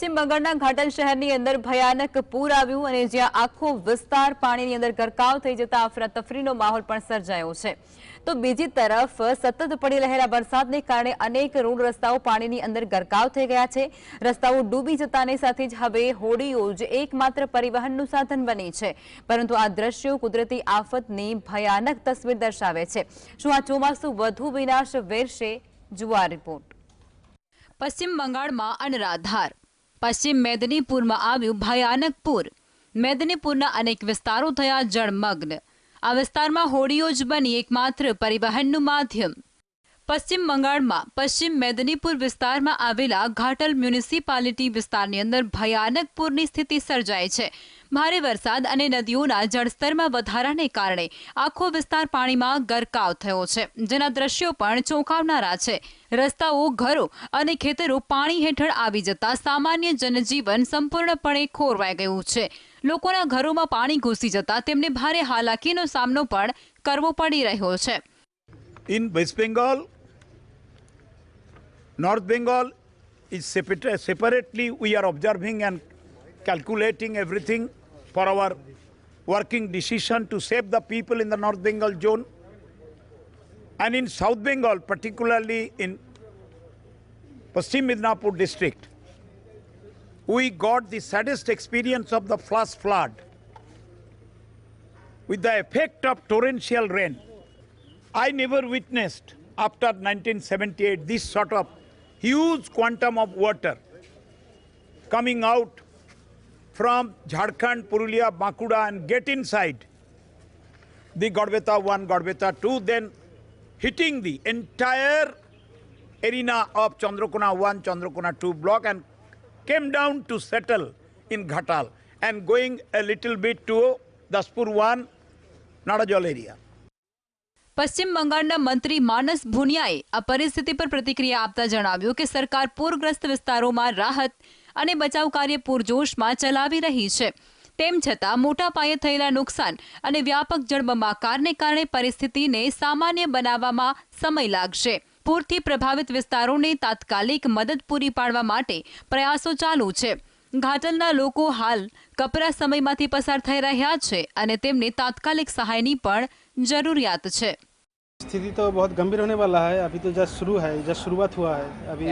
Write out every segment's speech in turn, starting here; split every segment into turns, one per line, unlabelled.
પશ્ચિમ બંગાળના ઘાટલ શહેરની અંદર ભયાનક પૂર આવ્યું અને જ્યાં આખો વિસ્તાર પાણીની અંદર ગરકાવ થઈ જતા અફરાતફરીનો માહોલ પણ સર્જાયો છે। તો બીજી તરફ સતત પડી રહેલા વરસાદને કારણે અનેક રોડ રસ્તાઓ પાણીની અંદર ગરકાવ થઈ ગયા છે। રસ્તાઓ ડૂબી જતાની સાથે જ હવે હોડીઓ જ એકમાત્ર પરિવહનનું સાધન બની છે, પરંતુ આ દ્રશ્યો કુદરતી આફતની ભયાનક તસવીર દર્શાવે છે। શું આ ચોમાસું વધુ વિનાશ વેરશે? જુઓ આ રિપોર્ટ। પશ્ચિમ બંગાળમાં અનરાધાર પશ્ચિમ મેદનીપુરમાં આવ્યું ભયાનક પૂર। મેદનીપુરના અનેક વિસ્તારો થયા જળમગ્ન। આ વિસ્તારમાં હોડીઓ જ બની એકમાત્ર પરિવહનનું માધ્યમ। પશ્ચિમ બંગાળમાં પશ્ચિમ મેદનીપુર વિસ્તારમાં આવેલા ઘાટલ મ્યુનિસિપાલિટી વિસ્તારની અંદર ભયાનક પૂરની સ્થિતિ સર્જાઈ છે। ભારે વરસાદ અને નદીઓના જળસ્તરમાં વધારાને કારણે આખો વિસ્તાર પાણીમાં ગરકાવ થયો છે, જેના દ્રશ્યો પણ ચોંકાવનારા છે। રસ્તાઓ, ઘરો અને ખેતરો પાણી હેઠળ આવી જતા સામાન્ય જનજીવન સંપૂર્ણપણે ખોરવાઈ ગયું છે। લોકોના ઘરોમાં પાણી ઘૂસી જતા તેમને ભારે હાલાકીનો સામનો પણ કરવો પડી રહ્યો છે।
In West Bengal, North Bengal is separately we are observing and calculating everything for our working decision to save the people in the North Bengal zone. And in South Bengal, particularly in Paschim Midnapur district, we got the saddest experience of the flash flood with the effect of torrential rain. I never witnessed after 1978 this sort of huge quantum of water coming out from Jharkhand, Purulia, Bankura and get inside the Garbeta 1, Garbeta 2, then hitting the entire arena of Chandrakona 1, Chandrakona 2 block and came down to settle in Ghatal and going a little bit to Daspur 1, Nadajal area.
પશ્ચિમ બંગાળના મંત્રી માનસ ભુનિયાએ આ પરિસ્થિતિ પર પ્રતિક્રિયા આપતા જણાવ્યું કે સરકાર પૂરગ્રસ્ત વિસ્તારોમાં રાહત અને બચાવ કાર્ય પૂરજોશમાં ચલાવી રહી છે। તેમ છતાં મોટા પાયે થયેલા નુકસાન અને વ્યાપક જળબંબાકારને કારણે પરિસ્થિતિને સામાન્ય બનાવવામાં સમય લાગશે। પૂરથી પ્રભાવિત વિસ્તારોને તાત્કાલિક મદદ પૂરી પાડવા માટે પ્રયાસો ચાલુ છે। ઘાટલના લોકો હાલ કપરા સમયમાંથી પસાર થઈ રહ્યા છે અને તેમને તાત્કાલિક સહાયની પણ જરૂરિયાત છે।
स्थिति तो बहुत गंभीर होने वाला है। अभी तो जस्ट शुरू है, जस्ट शुरुआत हुआ है। अभी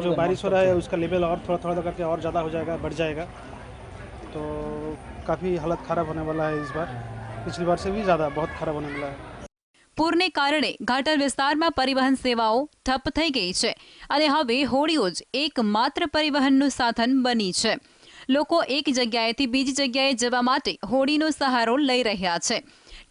जो बारिश हो रहा है उसका लेवल और थोड़ा थोड़ा करके और ज़्यादा हो जाएगा, बढ़ जाएगा, तो काफ़ी हालत ख़राब होने वाला है इस बार। पिछली बार से भी ज़्यादा बहुत ख़राब होने वाला है।
પૂરને કારણે ઘાટલ વિસ્તારમાં પરિવહન સેવાઓ ઠપ થઈ ગઈ છે અને હવે હોડીઓ જ એકમાત્ર પરિવહનનું સાધન બની છે। લોકો એક જગ્યાએથી બીજી જગ્યાએ જવા માટે હોડીનો સહારો લઈ રહ્યા છે।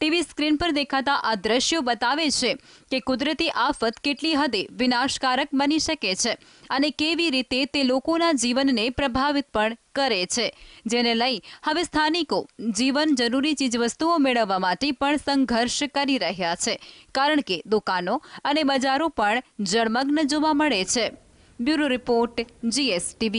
ટીવી સ્ક્રીન પર દેખાતા આ દ્રશ્યો બતાવે છે કે કુદરતી આફત કેટલી હદે વિનાશકારક બની શકે છે અને કેવી રીતે તે લોકોના જીવનને પ્રભાવિત પણ કરે છે, જેને લઈ હવે સ્થાનિકો જીવન જરૂરી ચીજવસ્તુઓ મેળવવા માટે પણ સંઘર્ષ કરી રહ્યા છે, કારણ કે દુકાનો અને બજારો પણ જળમગ્ન જોવા મળે છે। Bureau report, GSTV।